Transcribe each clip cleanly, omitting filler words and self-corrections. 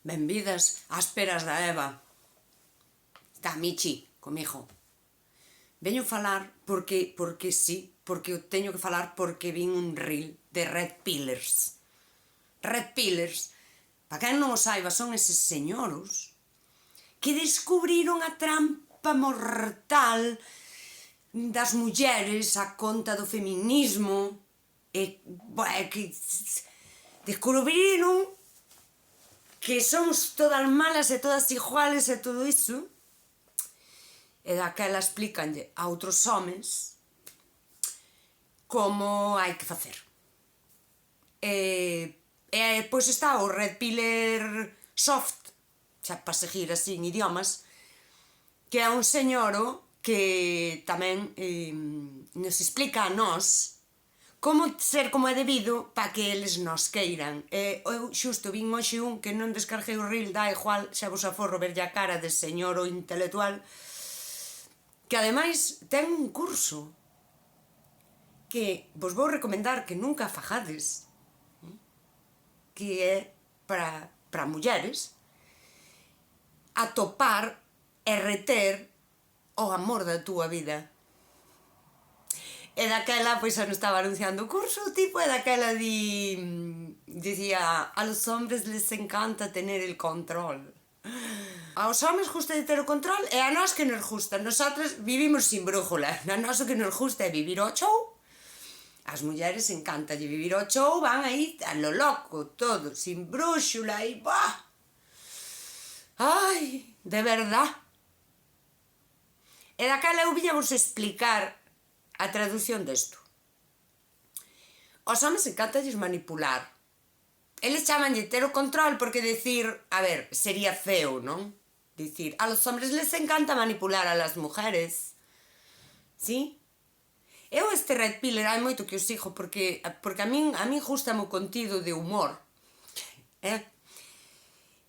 Benvidas ás peras da Eva. Está Michi comigo. Veño falar porque sí, porque eu teño que falar porque vin un reel de Red Pillars. Red Pillars, para quen non o saiba, son eses señoros que descubriron a trampa mortal das mulleres a conta do feminismo e que descubriron que somos todas malas e todas iguales e todo iso, e daquela explícanlle a outros homes como hai que facer. E pois está o Red Pillar Soft, xa para seguir así en idiomas, que é un señoro que tamén nos explica a nós como ser como é debido para que eles nos queiran. Eu xusto vin hoxe un que non descarguei o reel, dá igual, xa vos aforro verlle a cara de señor o intelectual, que ademais ten un curso que vos vou recomendar que nunca fajades, que é para mulleres atopar e reter o amor da túa vida. E daquela, pois, non estaba anunciando o curso, o tipo, e daquela dicía, a los hombres les encanta tener el control. Aos homes gusta de ter o control e a nós que nos gusta. Nosotros vivimos sin brújula. A nós o que nos gusta é vivir ao chou. As mulleres encantalle vivir ao chou, van aí a lo loco, todo, sin brúxula e bah! Ai, de verdad. E daquela eu viña vos explicar a traducción desto. Os homes encantalles manipular. Eles chamanlle ter o control porque decir, a ver, sería feo, non? Dicir, a los hombres les encanta manipular a las mujeres. ¿Sí? Eu este Red Pillar hai moito que o sigo porque a min gustame o contido de humor.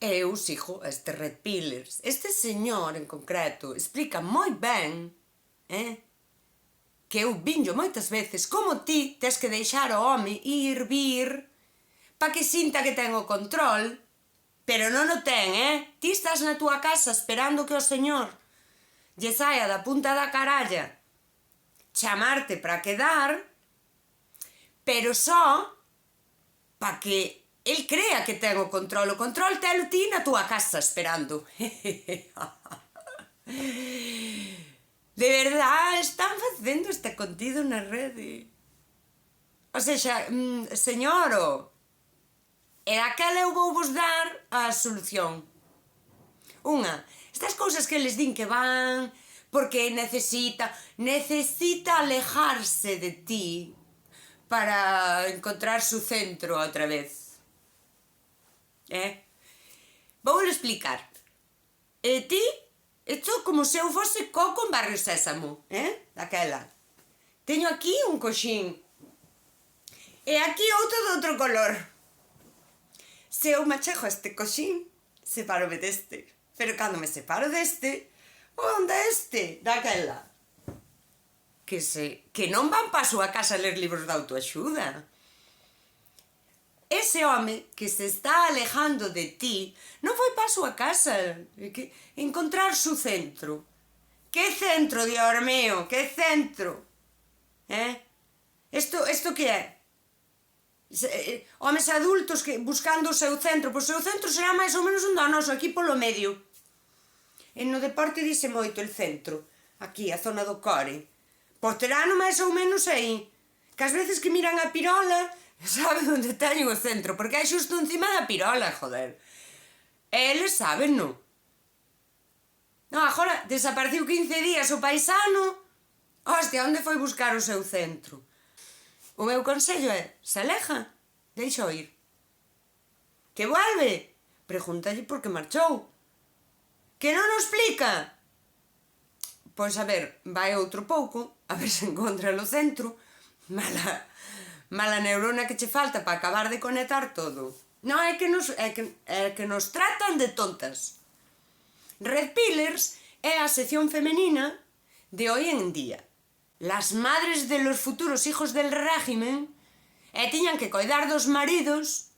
Eu sigo este Red Pillars. Este señor en concreto explica moi ben, que eu vinho moitas veces, como ti tes que deixar o home ir, vir, pa que sinta que ten o control, pero non o ten, Ti estás na túa casa esperando que o señor lle saia da punta da caralla chamarte para quedar, pero só pa que el crea que ten o control telo ti na túa casa esperando. De verdad, están facendo este contido na rede. O sexa, señoro, e daquela eu vou vos dar a solución. Unha, estas cousas que les din que van porque necesita alejarse de ti para encontrar su centro outra vez. Vou explicar. Ti, isto como se eu fose Coco en Barrio Sésamo, daquela. Teño aquí un coxín e aquí outro de outro color. Se eu me achego a este coxín, separome deste. Pero cando me separo deste, onde este? Daquela. Que non van pa a súa casa a ler libros de autoaxuda. Ese home que se está alejando de ti non foi pa a súa casa encontrar su centro. Que centro, Dios mío? Que centro? Isto que é? Homes adultos que buscando o seu centro, pois o seu centro será máis ou menos un do noso, aquí polo medio. E no deporte dice moito el centro, aquí, a zona do core. Pois terá no máis ou menos aí, que ás veces que miran a pirola, saben onde teñen o centro, porque é xusto encima da pirola, joder. E eles saben, non? Non, agora, desapareciu 15 días o paisano, hostia, onde foi buscar o seu centro? O meu consello é, se aleja, deixa o ir. Que vuelve? Pregúntalle por que marchou. Que non o explica? Pois a ver, vai outro pouco, a ver se encontra o centro. Mala neurona que che falta para acabar de conectar todo. Non, é que nos tratan de tontas. Red Pillars é a sección femenina de hoy en día. Las madres de los futuros hijos del régimen tiñan que coidar dos maridos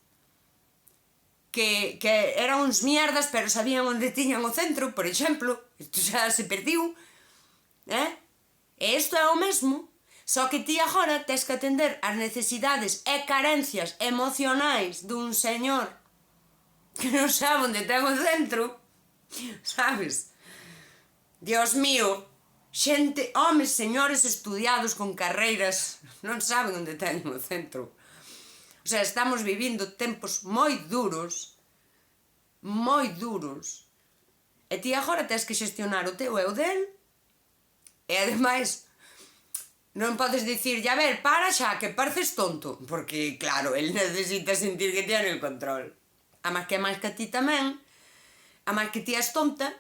que eran uns mierdas, pero sabían onde tiñan o centro, por exemplo. Isto xa se perdiu. E isto é o mesmo. Só que ti agora tes que atender as necesidades e carencias emocionais dun señor que non sabe onde ten o centro, sabes? Dios mío, xente, homes, señores estudiados con carreiras, non saben onde ten o centro. O sea, estamos vivindo tempos moi duros, e ti agora tes que xestionar o teu e o del, e ademais non podes dicir, a ver, para xa, que pareces tonto, porque claro, el necesita sentir que tiene el control. A máis que é máis que a ti tamén, a máis que ti és tonta,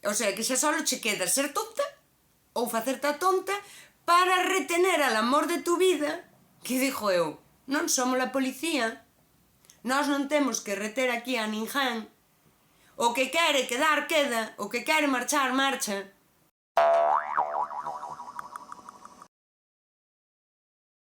o sea, que xa solo che queda ser tonta ou facerte a tonta para retener al amor de tu vida, que dixo eu, non somos a policía, nós non temos que reter aquí a ninguén, o que quere quedar queda, o que quere marchar marcha.